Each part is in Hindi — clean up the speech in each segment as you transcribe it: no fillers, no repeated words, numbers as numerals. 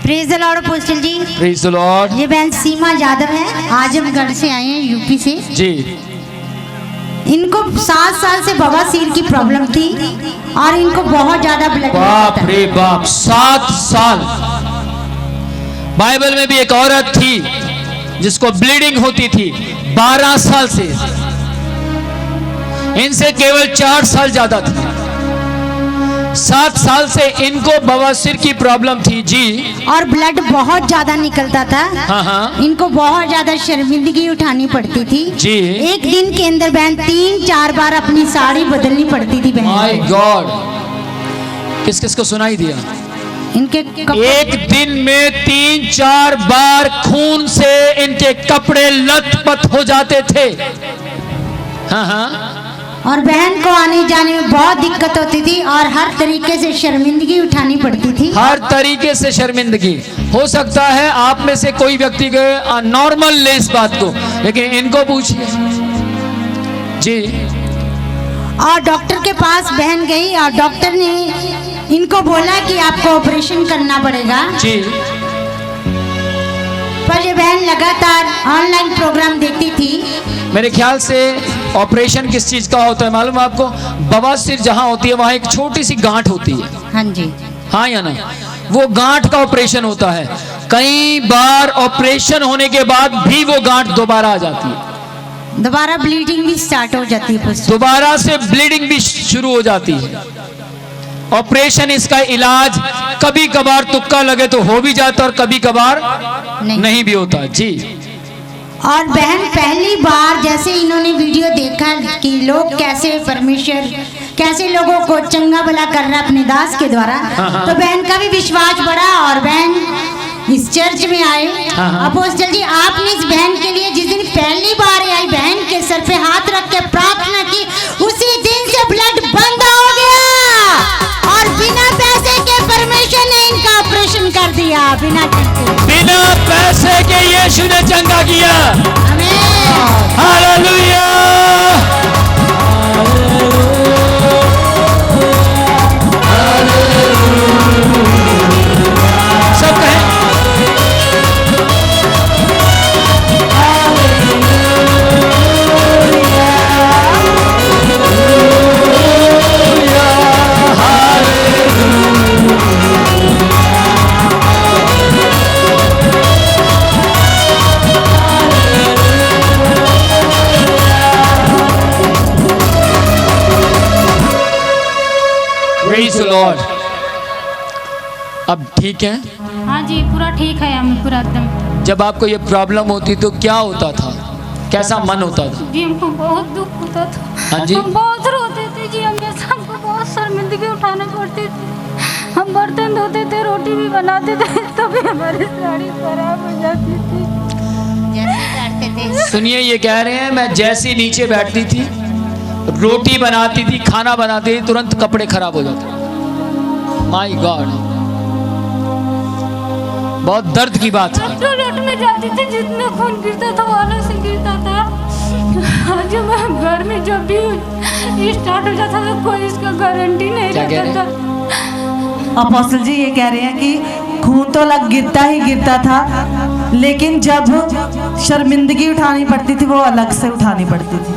Praise the Lord apostle ji. Praise the Lord. ये बहन सीमा यादव है, आजमगढ़ से आए हैं, यूपी से जी। इनको 7 साल से बवासीर की प्रॉब्लम थी और इनको बहुत ज्यादा ब्लड। बाप रे बाप, 7 साल। बाइबल में भी एक औरत थी जिसको ब्लीडिंग होती थी 12 साल से। इनसे केवल 4 साल ज्यादा थे। 7 साल से इनको बवासीर की प्रॉब्लम थी जी। और ब्लड बहुत ज्यादा निकलता था। हाँ हाँ। इनको बहुत ज्यादा शर्मिंदगी उठानी पड़ती थी जी। एक दिन के अंदर बहन 3-4 बार अपनी साड़ी बदलनी पड़ती थी बहन। माय गॉड, किस किस को सुनाई दिया? इनके एक दिन में 3-4 बार खून से इनके कपड़े लथपथ हो जाते थे। हाँ हाँ। और बहन को आने जाने में बहुत दिक्कत होती थी और हर तरीके से शर्मिंदगी उठानी पड़ती थी। हर तरीके से शर्मिंदगी। हो सकता है आप में से कोई व्यक्ति नॉर्मल ले इस बात को, लेकिन इनको पूछिए जी। और डॉक्टर के पास बहन गई और डॉक्टर ने इनको बोला कि आपको ऑपरेशन करना पड़ेगा जी। पर ये बहन लगातार ऑनलाइन प्रोग्राम देखती थी। मेरे ख्याल से ऑपरेशन किस चीज का होता है मालूम है आपको? बवासीर जहां होती है वहां एक छोटी सी गांठ होती है। हाँ जी। हाँ या ना? वो गांठ का ऑपरेशन होता है। कई बार ऑपरेशन होने के बाद भी वो गांठ दोबारा आ जाती है, दोबारा ब्लीडिंग भी स्टार्ट हो जाती है, दोबारा से ब्लीडिंग भी शुरू हो जाती है। ऑपरेशन इसका इलाज कभी कभार तुक्का लगे तो हो भी जाता और कभी कभार नहीं भी होता जी। और बहन पहली बार जैसे इन्होंने वीडियो देखा कि लोग कैसे परमेश्वर कैसे लोगों को चंगा भला कर रहा अपने दास के द्वारा, तो बहन का भी विश्वास बढ़ा और बहन इस चर्च में आए। अपोस्टल जी, आपने इस बहन के लिए जिस दिन पहली बार आई बहन के सर पे हाथ रख के प्रार्थना की, उसी दिन से ब्लड बंद हो गया और बिना पैसे के परमेश्वर ने इनका ऑपरेशन कर दिया। बिना पैसे के यीशु ने चंगा किया। आमीन। हालेलुया। सब कहें प्रेज़ द लॉर्ड। अब ठीक है? हाँ जी, पूरा ठीक है, हम पूरा एकदम। जब आपको ये प्रॉब्लम होती तो क्या होता था? कैसा मन होता था? जी हमको बहुत दुख होता था। हाँ जी। हम बहुत रोते थे जी, हमेशा हमको बहुत शर्मिंदगी उठाने पड़ती थी। हम बर्तन धोते थे, रोटी भी बनाते थे, तभी हमारी साड़ी खराब हो जाती थी। सुनिए, ये कह रहे हैं मैं जैसी नीचे बैठती थी, रोटी बनाती थी, खाना बनाती थी, तुरंत कपड़े खराब हो जाते। माय गॉड, बहुत दर्द की बात है। टॉयलेट में जाती थी, जितना खून गिरता था वो अलग से गिरता था। आज मैं घर में जब भी स्टार्ट हो जाता था कोई इसका गारंटी नहीं रहता था। अपोस्टल जी ये कह रहे हैं कि खून तो लग गिरता ही गिरता था, लेकिन जब शर्मिंदगी उठानी पड़ती थी वो अलग से उठानी पड़ती थी।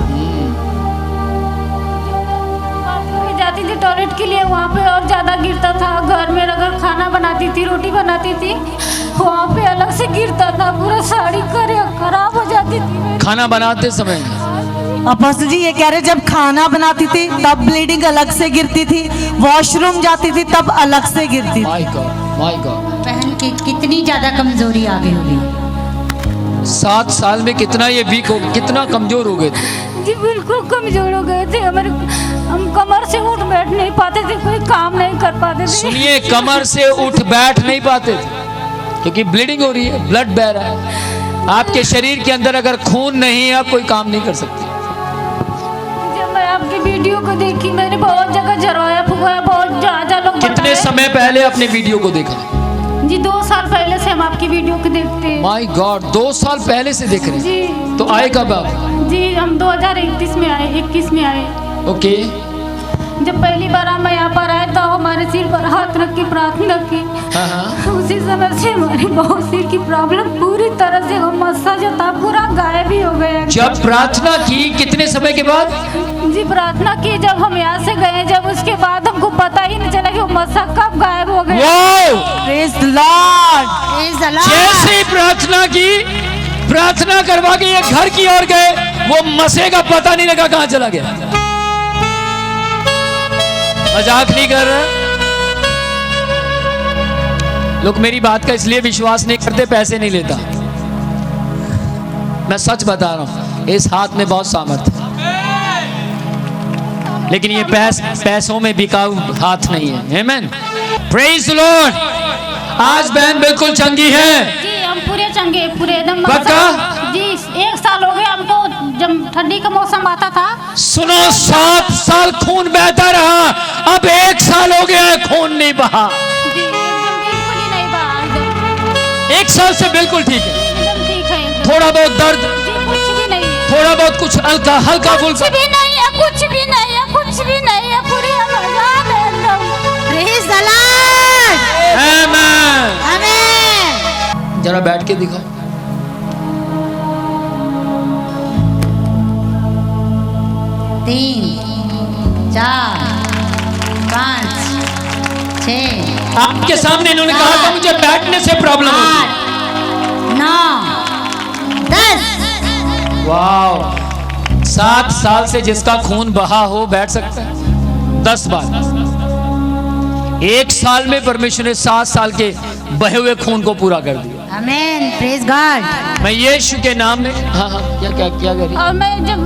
जाती थी टॉयलेट के लिए, वहाँ पे और ज़्यादा गिरता था। घर में अगर खाना बनाती थी, रोटी बनाती थी, वहाँ पे अलग से गिरता था, पूरा साड़ी खराब हो जाती थी। खाना बनाते समय अपोस्टल जी ये कह रहे जब खाना बनाती थी तब ब्लीडिंग अलग से गिरती थी, वॉशरूम जाती थी तब अलग से गिरती थी। My God, my God. बहन की कितनी ज्यादा कमजोरी आ गई होगी। 7 साल में कितना ये वीक हो, कितना कमजोर हो गए थे जी, बिल्कुल कमजोर हो गए थे। हम कमर से उठ बैठ नहीं पाते थे, कोई काम नहीं कर पाते थे। सुनिए, कमर से उठ बैठ नहीं पाते थे क्योंकि ब्लीडिंग हो रही है, ब्लड बह रहा है। आपके शरीर के अंदर अगर खून नहीं है आप कोई काम नहीं कर सकते। जब मैं आपकी वीडियो को देखी, मैंने बहुत जगह जरवाया फुकवाया, बहुत जहाँ लोग। कितने समय पहले अपने वीडियो को देखा? जी 2 साल पहले से हम आपकी वीडियो को देखते हैं। माय गॉड, 2 साल पहले से देख रहे हैं जी। तो आए कब आप? जी हम 2021 में आए, 21 में आए। ओके। जब पहली बार हम यहाँ पर आए तो हमारे सिर पर हाथ रख के प्रार्थना की। हाँ। उस उसी समय से हमारी बवासीर की प्रॉब्लम पूरी तरह से मस्सा जो था पूरा गायब ही हो गया। जब प्रार्थना की कितने समय के बाद? जी प्रार्थना की जब हम यहाँ से गए, जब उसके बाद हमको पता ही नहीं चला कि वो मस्सा कब गायब हो गया। Praise the Lord. Praise the Lord. जैसे ही प्रार्थना की, प्रार्थना करवा के ये घर की ओर गए, वो मसे का पता नहीं लगा कहां चला गया। मजाक नहीं कर रहे लोग, मेरी बात का इसलिए विश्वास नहीं करते, पैसे नहीं लेता, मैं सच बता रहा हूं। इस हाथ में बहुत सामर्थ्य है, लेकिन ये पैसों में बिकाऊ हाथ नहीं है। आमेन, प्रेज द लॉर्ड। आज बहन बिल्कुल चंगी है। जी हम पूरे चंगे, पूरे एकदम पक्का? जी 1 साल हो गया हमको, जब ठंडी का मौसम आता था। सुनो, 7 साल खून बहता रहा, अब 1 साल हो गया है खून नहीं बहा। जी एकदम बिल्कुल ही नहीं बहा, एकदम 1 साल से बिल्कुल ठीक है। एकदम ठीक है एकदम। थोड़ा बहुत दर्द, जी कुछ भी नहीं है, थोड़ा बहुत कुछ हल्का हल्का कुछ फुल्का, भी नहीं है, कुछ भी नहीं है, कुछ भी नहीं है, पूरी आजाद है एकदम। Praise the lord. Amen. Amen. जरा बैठ के दिखाओ। तीन, 4, 5, 6, आपके सामने इन्होंने कहा था मुझे बैठने से प्रॉब्लम है। 8, 9, 10। वाह, 7 साल से जिसका खून बहा हो बैठ सकता है 10 बार। 1 साल में परमेश्वर ने 7 साल के बहे हुए खून को पूरा कर दिया। आमेन, प्रेज गॉड। मैं यीशु के नाम में, हाँ हाँ, क्या करी? और मैं जब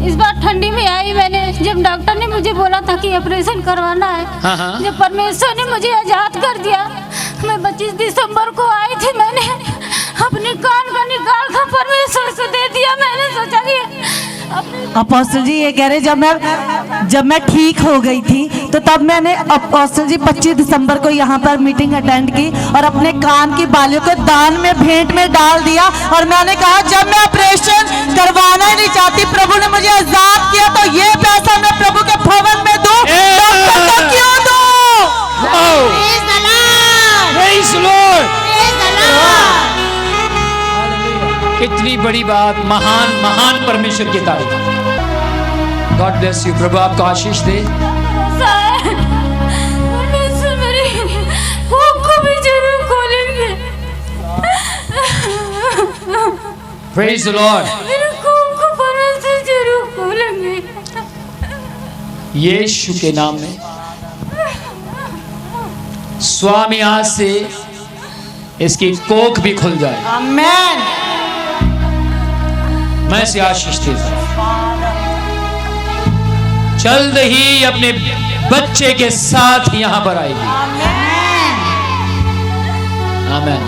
इस बार ठंडी में आई, मैंने जब डॉक्टर ने मुझे बोला था कि ऑपरेशन करवाना है, हाँ, हाँ। जब परमेश्वर ने मुझे आजाद कर दिया, मैं 25 दिसंबर को आई थी, मैंने अपने कान का निकाल कर परमेश्वर से दे दिया। मैंने सोचा कि अपोस्टल जी ये कह रहे, जब मैं ठीक हो गई थी तो तब मैंने अपोस्टल जी 25 दिसंबर को यहाँ पर मीटिंग अटेंड की और अपने कान की बालियों को दान में भेंट में डाल दिया। और मैंने कहा जब मैं ऑपरेशन करवाना ही नहीं चाहती, प्रभु ने मुझे आजाद किया, तो ये पैसा मैं प्रभु के भवन में दूं, डॉक्टर को क्यों दूं? Praise the Lord. Praise the Lord। Praise the Lord. कितनी बड़ी बात, महान महान परमेश्वर की तारीफ। God bless you. प्रभु आपको आशीष दे। ऐसा है, परमेश्वर मेरी भूख को भी जरूर खोलेंगे। Praise the Lord। मेरे भूख को परमेश्वर जरूर खोलेंगे। यीशु के नाम में स्वामी आज से इसकी कोख भी खुल जाए। आमेन। मैं इसे आशीष देता हूं। जल्द ही अपने बच्चे के साथ यहां पर आएगी। आमेन।